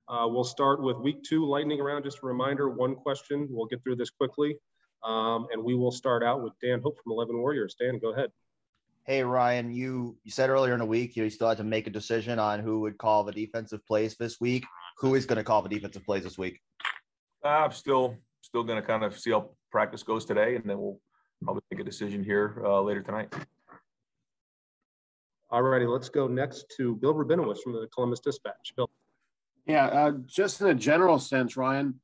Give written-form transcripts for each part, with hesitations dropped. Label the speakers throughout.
Speaker 1: We'll start with week 2 lightning round. Just a reminder, one question. We'll get through this quickly. And we will start out with Dan Hope from 11 Warriors. Dan, go ahead.
Speaker 2: Hey, Ryan, you said earlier in the week you still had to make a decision on who would call the defensive plays this week. Who is going to call the defensive plays this week?
Speaker 3: I'm still going to kind of see how practice goes today, and then we'll probably make a decision here later tonight.
Speaker 1: All righty, let's go next to Bill Rabinowitz from the Columbus Dispatch. Bill.
Speaker 4: Yeah, just in a general sense, Ryan,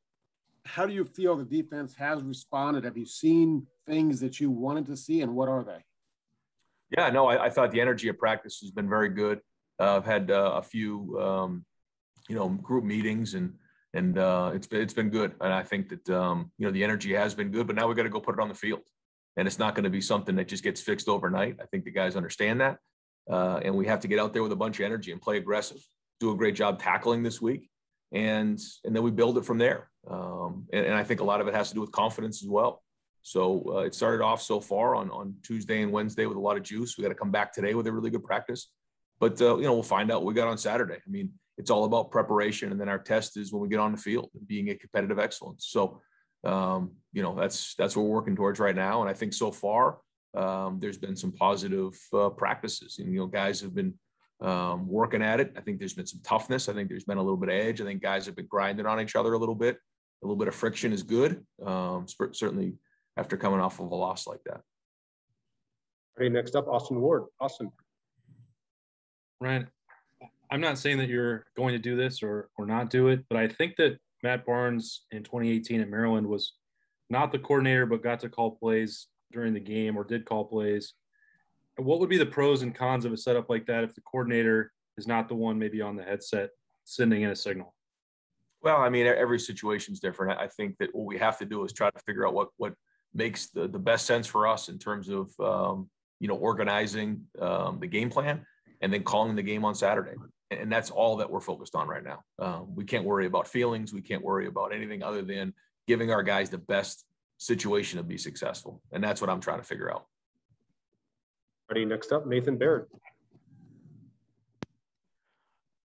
Speaker 4: how do you feel the defense has responded? Have you seen things that you wanted to see, and what are they?
Speaker 3: Yeah, no, I thought the energy of practice has been very good. I've had a few, group meetings, and it's been good. And I think that the energy has been good. But now we got to go put it on the field, and it's not going to be something that just gets fixed overnight. I think the guys understand that, and we have to get out there with a bunch of energy and play aggressive. Do a great job tackling this week, and then we build it from there. And I think a lot of it has to do with confidence as well. So it started off so far on Tuesday and Wednesday with a lot of juice. We got to come back today with a really good practice. But, we'll find out what we got on Saturday. I mean, it's all about preparation. And then our test is when we get on the field and being a competitive excellence. So, that's what we're working towards right now. And I think so far there's been some positive practices. And, guys have been working at it. I think there's been some toughness. I think there's been a little bit of edge. I think guys have been grinding on each other a little bit. A little bit of friction is good. Certainly after coming off of a loss like that.
Speaker 1: All right, next up, Austin Ward. Austin.
Speaker 5: Ryan, I'm not saying that you're going to do this or not do it, but I think that Matt Barnes in 2018 at Maryland was not the coordinator, but got to call plays during the game or did call plays. What would be the pros and cons of a setup like that if the coordinator is not the one maybe on the headset sending in a signal?
Speaker 3: Well, I mean, every situation is different. I think that what we have to do is try to figure out what makes the best sense for us in terms of, organizing the game plan and then calling the game on Saturday. And that's all that we're focused on right now. We can't worry about feelings. We can't worry about anything other than giving our guys the best situation to be successful. And that's what I'm trying to figure out.
Speaker 1: Ready, next up, Nathan Baird.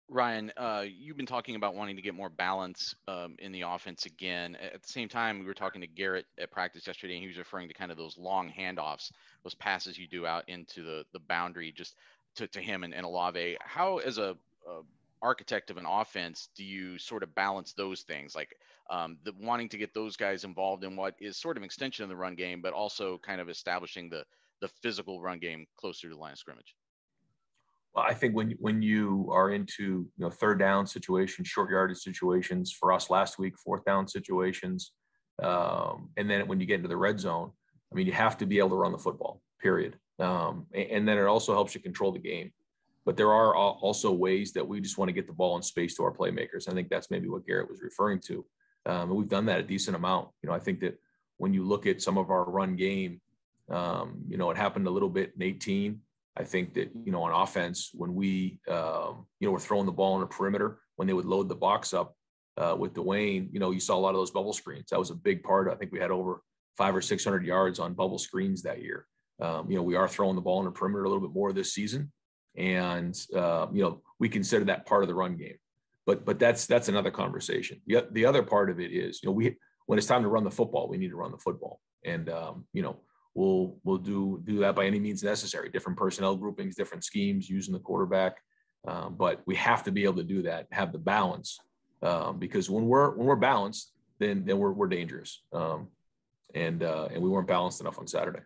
Speaker 6: Ryan, you've been talking about wanting to get more balance in the offense again. At the same time, we were talking to Garrett at practice yesterday, and he was referring to kind of those long handoffs, those passes you do out into the boundary, just to him and Olave. How, as a architect of an offense, do you sort of balance those things, like the wanting to get those guys involved in what is sort of an extension of the run game, but also kind of establishing the physical run game closer to the line of scrimmage?
Speaker 3: Well, I think when you are into third down situations, short yardage situations, for us last week, fourth down situations, and then when you get into the red zone, I mean, you have to be able to run the football, period. And then it also helps you control the game. But there are also ways that we just want to get the ball in space to our playmakers. I think that's maybe what Garrett was referring to. And we've done that a decent amount. I think that when you look at some of our run game, it happened a little bit in 18. I think that, on offense, when we, were throwing the ball on the perimeter, when they would load the box up with Dwayne, you saw a lot of those bubble screens. That was a big part. I think we had over 500 or 600 yards on bubble screens that year. We are throwing the ball on the perimeter a little bit more this season. And, we consider that part of the run game. But that's another conversation. The other part of it is, when it's time to run the football, we need to run the football. And, we'll do that by any means necessary, different personnel groupings, different schemes, using the quarterback. But we have to be able to do that, have the balance, because when we're balanced, then we're dangerous. And we weren't balanced enough on Saturday.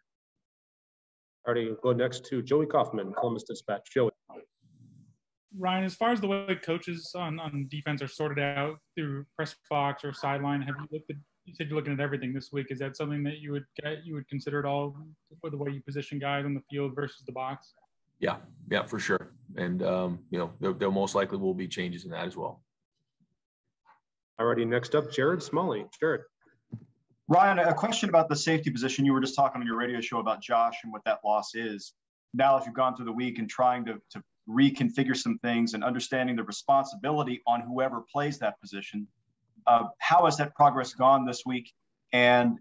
Speaker 1: All right, go next to Joey Kaufman, Columbus Dispatch. Joey.
Speaker 7: Ryan, as far as the way coaches on defense are sorted out through press box or sideline, have you looked at? You said you're looking at everything this week. Is that something that you would consider at all for the way you position guys on the field versus the box?
Speaker 3: Yeah, for sure. And there most likely will be changes in that as well.
Speaker 1: Alrighty, next up, Jared Smalley. Jared.
Speaker 8: Ryan, a question about the safety position. You were just talking on your radio show about Josh and what that loss is. Now, if you've gone through the week and trying to reconfigure some things and understanding the responsibility on whoever plays that position, how has that progress gone this week? And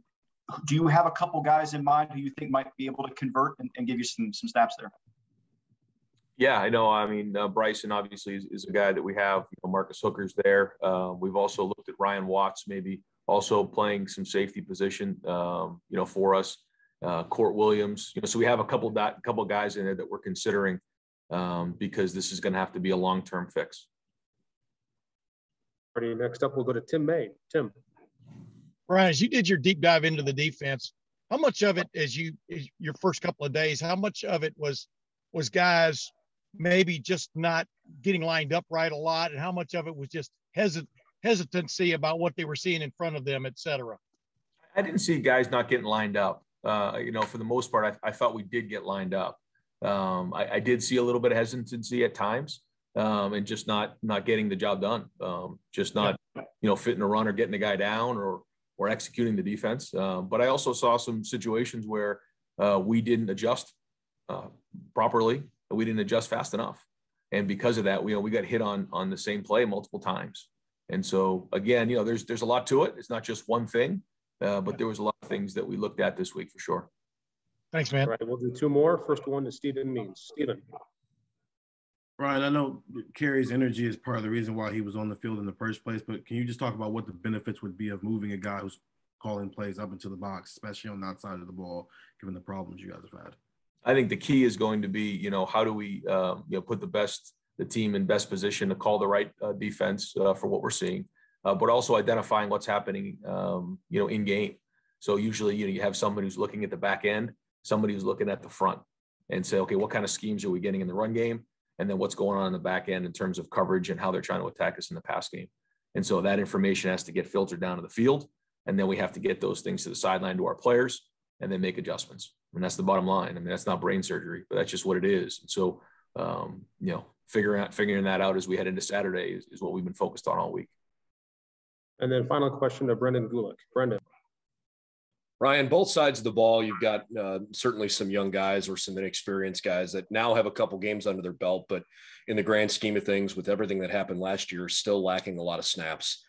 Speaker 8: do you have a couple guys in mind who you think might be able to convert and give you some snaps there?
Speaker 3: Yeah, I know. I mean, Bryson obviously is a guy that we have. Marcus Hooker's there. We've also looked at Ryan Watts, maybe also playing some safety position, for us. Court Williams, so we have a couple guys in there that we're considering because this is going to have to be a long-term fix.
Speaker 1: Next up, we'll go to Tim May. Tim.
Speaker 9: Ryan, as you did your deep dive into the defense, how much of it, your first couple of days, how much of it was guys maybe just not getting lined up right a lot, and how much of it was just hesitancy about what they were seeing in front of them, et cetera?
Speaker 3: I didn't see guys not getting lined up. For the most part, I thought we did get lined up. I did see a little bit of hesitancy at times, and just not getting the job done. Just not, fitting a run or getting the guy down or executing the defense. But I also saw some situations where we didn't adjust properly. We didn't adjust fast enough. And because of that, we got hit on the same play multiple times. And so again, there's a lot to it. It's not just one thing, but there was a lot of things that we looked at this week for sure.
Speaker 9: Thanks, man.
Speaker 1: All right, we'll do two more. First one is Stephen Means. Stephen.
Speaker 10: Ryan, I know Kerry's energy is part of the reason why he was on the field in the first place, but can you just talk about what the benefits would be of moving a guy who's calling plays up into the box, especially on that side of the ball, given the problems you guys have had?
Speaker 3: I think the key is going to be, how do we, put the team in best position to call the right defense for what we're seeing, but also identifying what's happening, in game. So usually, you have somebody who's looking at the back end, somebody who's looking at the front, and say, okay, what kind of schemes are we getting in the run game? And then what's going on in the back end in terms of coverage and how they're trying to attack us in the pass game. And so that information has to get filtered down to the field. And then we have to get those things to the sideline to our players and then make adjustments. And that's the bottom line. I mean, that's not brain surgery, but that's just what it is. And so, figuring that out as we head into Saturday is what we've been focused on all week.
Speaker 1: And then final question to Brendan Gulick. Brendan.
Speaker 11: Ryan, both sides of the ball, you've got certainly some young guys or some inexperienced guys that now have a couple games under their belt, but in the grand scheme of things, with everything that happened last year, still lacking a lot of snaps.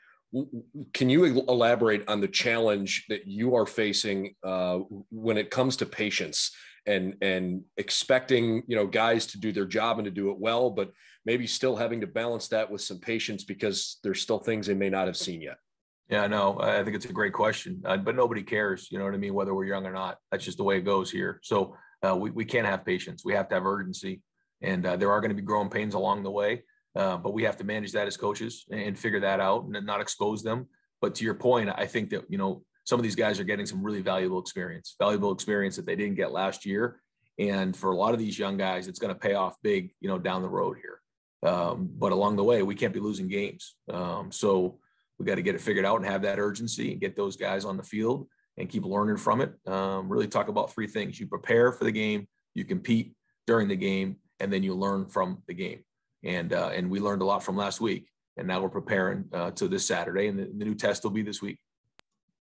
Speaker 11: Can you elaborate on the challenge that you are facing when it comes to patience and expecting, guys to do their job and to do it well, but maybe still having to balance that with some patience because there's still things they may not have seen yet?
Speaker 3: Yeah, no, I think it's a great question, but nobody cares, you know what I mean, whether we're young or not. That's just the way it goes here. So we can't have patience. We have to have urgency, and there are going to be growing pains along the way, but we have to manage that as coaches and figure that out and not expose them. But to your point, I think that, some of these guys are getting some really valuable experience that they didn't get last year. And for a lot of these young guys, it's going to pay off big, down the road here. But along the way, we can't be losing games. So we got to get it figured out and have that urgency and get those guys on the field and keep learning from it. Really talk about three things. You prepare for the game, you compete during the game, and then you learn from the game. And we learned a lot from last week. And now we're preparing to this Saturday, and the new test will be this week.